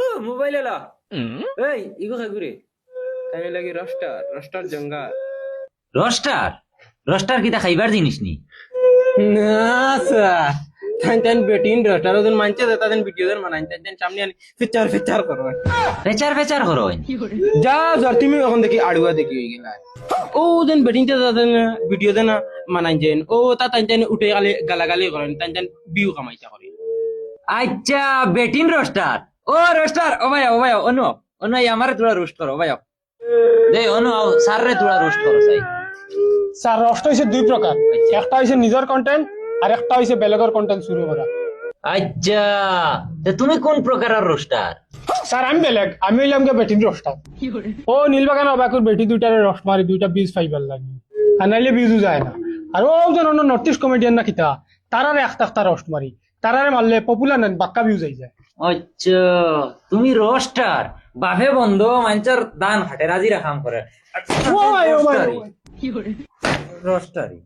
ও mobile এলা এই ego খাগুরে তাই লাগি রস্টার রস্টার জঙ্গা রস্টার রস্টার কিতা খাইবার জিনিস নি না স্যার তাই তাই বেটিন রস্টার ওদের মানছে তাদের ভিডিও দেন মানাই তাই তাই সামনে আনি ফিচার ফিচার করো বেচার বেচার হরইন যা স্যার তুমি এখন দেখি আড়ুয়া দেখি হয়ে গেলা ও দেন বেটিং তে তাদের ভিডিও দেন মানাই যেন ও তা তাই তাই উঠে গালে গালাগালি করেন তাই তাই বিউ কামাইতা করে আচ্ছা বেটিন রস্টার ও রস্টার ও ভাই অনু অনু আমারে তোরা রোস্ট করো ভাই দে অনু স্যার রে তোরা রোস্ট করো চাই স্যার রস্ট হয়েছে দুই প্রকার, একটা হয়েছে নিজের কন্টেন্ট আর একটা হয়েছে বেলেগর কন্টেন্ট শুরু করা। আচ্ছা তে তুমি কোন প্রকারের রোস্টার স্যার আমি বেলেগ, আমি হইলাম গিয়ে বেটিন রস্টার। ও নীলবাগান অবাকুর বেটি দুইটারে রস্ট মারি দুইটা বিউজ পাইবার লাগে, আর নাইলে বিউজও যায় না। আর ও যেন নর্থ ইস্ট কমেডিয়ান না কিতা তারারে একটা রস্ট মারি, তারারে মারলে পপুলার নেন বাক্কা বিউজ আই যায়। আচ্ছা তুমি রোস্টার বাফে বন্ধ মাঞ্চার দান হাটে রাজি রাখাম করে ও ভাই, ও ভাই, ও ভাই। রোস্টারি